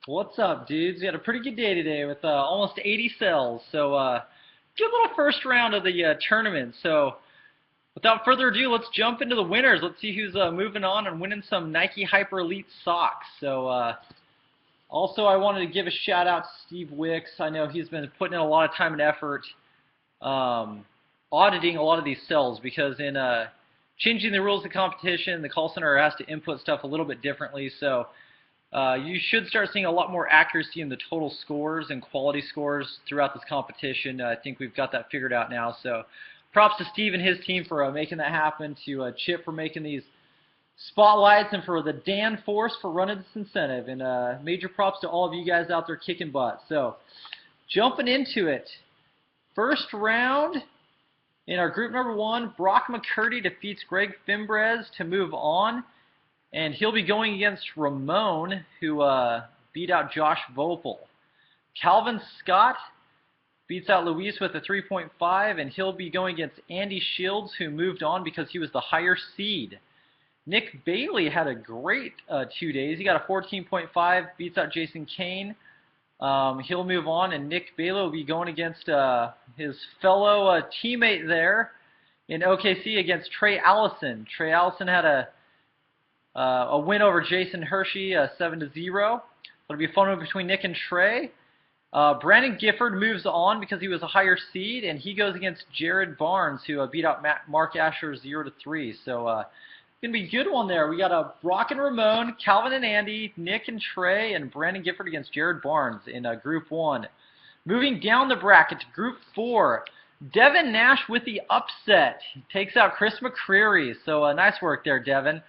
What's up, dudes? We had a pretty good day today with almost 80 cells. So, good little first round of the tournament. So, without further ado, let's jump into the winners. Let's see who's moving on and winning some Nike Hyper Elite socks. So, also, I wanted to give a shout out to Steve Wicks. I know he's been putting in a lot of time and effort auditing a lot of these cells because in changing the rules of competition, the call center has to input stuff a little bit differently. So, you should start seeing a lot more accuracy in the total scores and quality scores throughout this competition. I think we've got that figured out now. So props to Steve and his team for making that happen, to Chip for making these spotlights, and for the Dan Force for running this incentive. And major props to all of you guys out there kicking butt. So jumping into it, first round in our group number one, Brock McCurdy defeats Greg Fimbres to move on. And he'll be going against Ramon, who beat out Josh Vopel. Calvin Scott beats out Luis with a 3.5, and he'll be going against Andy Shields, who moved on because he was the higher seed. Nick Bailey had a great 2 days. He got a 14.5, beats out Jason Kane. He'll move on, and Nick Bailey will be going against his fellow teammate there in OKC against Trey Allison. Trey Allison had a win over Jason Hershey, 7-0. It'll be a fun one between Nick and Trey. Brandon Gifford moves on because he was a higher seed, and he goes against Jared Barnes, who beat out Mark Asher 0-3. So it's going to be a good one there. We got Brock and Ramon, Calvin and Andy, Nick and Trey, and Brandon Gifford against Jared Barnes in Group 1. Moving down the bracket to Group 4, Devin Nash with the upset. He takes out Chris McCreary. So nice work there, Devin.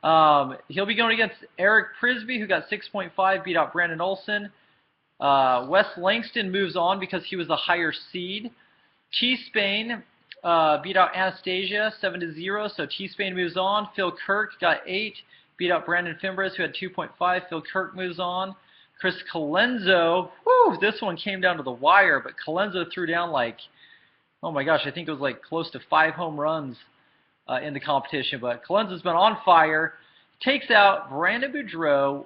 He'll be going against Eric Prisby, who got 6.5, beat out Brandon Olson. Wes Langston moves on because he was the higher seed. T-Spain beat out Anastasia 7-0, so T-Spain moves on. Phil Kirk got 8, beat out Brandon Fimbres, who had 2.5. Phil Kirk moves on. Chris Colenzo, whew, this one came down to the wire, but Colenzo threw down like, oh my gosh, I think it was like close to 5 home runs in the competition, but Colenzo's been on fire. Takes out Brandon Boudreau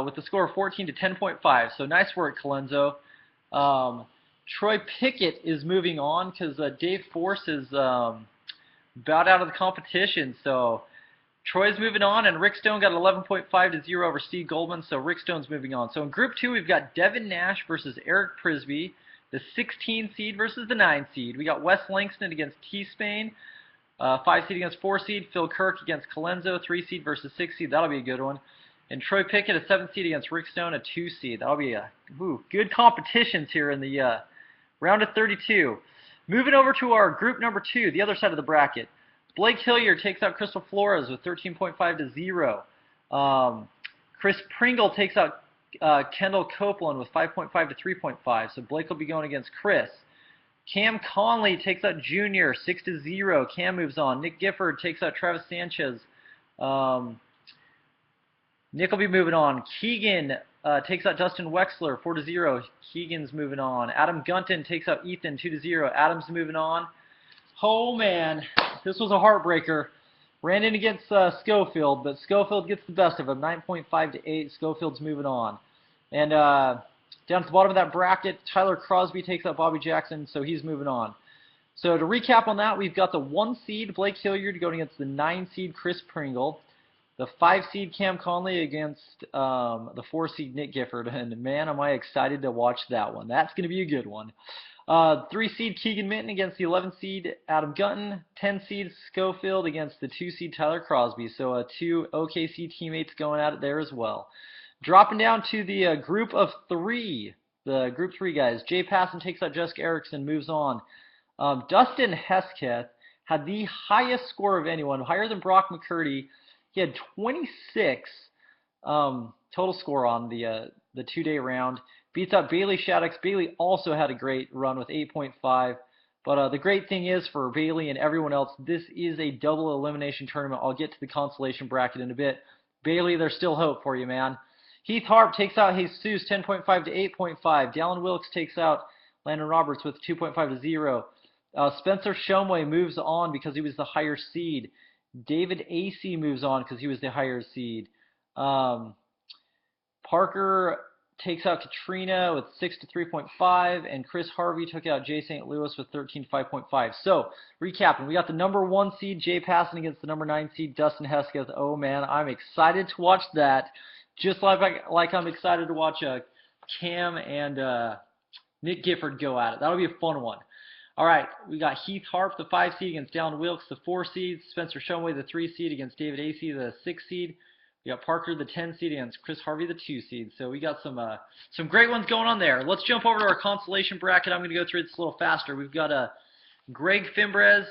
with the score of 14 to 10.5. So nice work, Colenzo. Troy Pickett is moving on because Dave Force is bowed out of the competition. So Troy's moving on, and Rick Stone got 11.5 to 0 over Steve Goldman. So Rick Stone's moving on. So in Group 2, we've got Devin Nash versus Eric Prisby, the 16 seed versus the 9 seed. We got Wes Langston against T-Spain. 5 seed against 4 seed. Phil Kirk against Colenzo. 3 seed versus 6 seed. That'll be a good one. And Troy Pickett, a 7 seed against Rick Stone, a 2 seed. That'll be a good competitions here in the round of 32. Moving over to our group number 2, the other side of the bracket. Blake Hilliard takes out Crystal Flores with 13.5 to 0. Chris Pringle takes out Kendall Copeland with 5.5 to 3.5. So Blake will be going against Chris. Cam Conley takes out Junior, 6-0. Cam moves on. Nick Gifford takes out Travis Sanchez. Nick will be moving on. Keegan takes out Dustin Wexler, 4-0. Keegan's moving on. Adam Gunton takes out Ethan, 2-0. Adam's moving on. Oh, man. This was a heartbreaker. Ran in against Schofield, but Schofield gets the best of him, 9.5 to 8. Schofield's moving on. And down at the bottom of that bracket, Tyler Crosby takes out Bobby Jackson, so he's moving on. So to recap on that, we've got the 1 seed Blake Hilliard going against the 9 seed Chris Pringle, the 5 seed Cam Conley against the 4 seed Nick Gifford, and man, am I excited to watch that one. That's going to be a good one. 3 seed Keegan Minton against the 11 seed Adam Gunton, 10 seed Schofield against the 2 seed Tyler Crosby. So 2 OKC teammates going at it there as well. Dropping down to the group of 3, the group 3 guys. Jay Passon takes out Jessica Erickson, moves on. Dustin Hesketh had the highest score of anyone, higher than Brock McCurdy. He had 26 total score on the 2-day round. Beats out Bailey Shaddix. Bailey also had a great run with 8.5. But the great thing is for Bailey and everyone else, this is a double elimination tournament. I'll get to the consolation bracket in a bit. Bailey, there's still hope for you, man. Heath Harp takes out Jesus, 10.5 to 8.5. Dallin Wilkes takes out Landon Roberts with 2.5 to 0. Spencer Shumway moves on because he was the higher seed. David Acey moves on because he was the higher seed. Parker takes out Katrina with 6 to 3.5, and Chris Harvey took out Jay St. Louis with 13 to 5.5. So, recapping, we got the number 1 seed, Jay Passon, against the number 9 seed, Dustin Hesketh. Oh man, I'm excited to watch that. Just like I'm excited to watch Cam and Nick Gifford go at it. That'll be a fun one. All right, we got Heath Harp, the 5 seed, against Dallin Wilkes, the 4 seed. Spencer Shumway, the 3 seed, against David Acey, the 6 seed. We got Parker, the 10 seed, against Chris Harvey, the 2 seed. So we got some great ones going on there. Let's jump over to our consolation bracket. I'm going to go through this a little faster. We've got Greg Fimbres,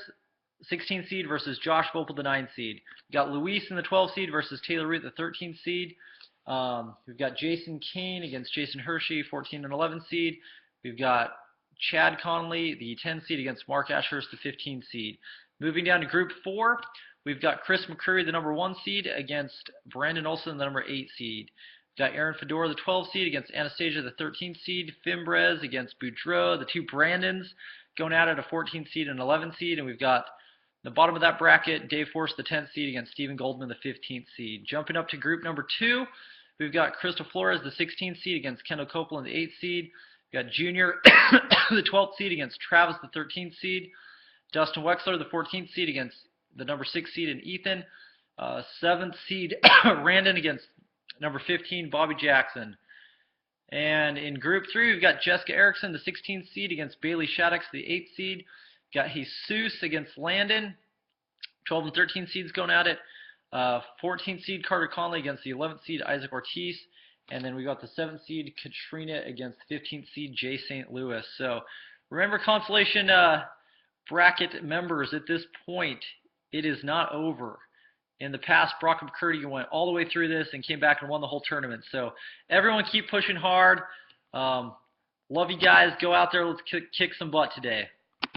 16 seed, versus Josh Vopel, the 9 seed. We got Luis in the 12 seed versus Taylor Root, the 13 seed. We've got Jason Kane against Jason Hershey, 14 and 11 seed. We've got Chad Conley, the 10 seed, against Mark Ashurst, the 15 seed. Moving down to Group 4, we've got Chris McCurry, the number 1 seed, against Brandon Olson, the number 8 seed. We've got Aaron Fedora, the 12 seed, against Anastasia, the 13 seed. Fimbres against Boudreaux, the 2 Brandons, going at it, a 14 seed and 11 seed. And we've got the bottom of that bracket, Dave Force, the 10th seed, against Stephen Goldman, the 15th seed. Jumping up to Group number 2, we've got Crystal Flores, the 16th seed, against Kendall Copeland, the 8th seed. We've got Junior, the 12th seed, against Travis, the 13th seed. Dustin Wexler, the 14th seed, against the number 6 seed, and Ethan. 7th seed, Randon, against number 15, Bobby Jackson. And in Group 3, we've got Jessica Erickson, the 16th seed, against Bailey Shaddix, the 8th seed. We've got Jesus against Landon. 12 and 13 seeds going at it. 14th seed, Carter Conley, against the 11th seed, Isaac Ortiz. And then we got the 7th seed, Katrina, against the 15th seed, Jay St. Louis. So remember, consolation bracket members, at this point, it is not over. In the past, Brock McCurdy went all the way through this and came back and won the whole tournament. So everyone keep pushing hard. Love you guys. Go out there. Let's kick some butt today.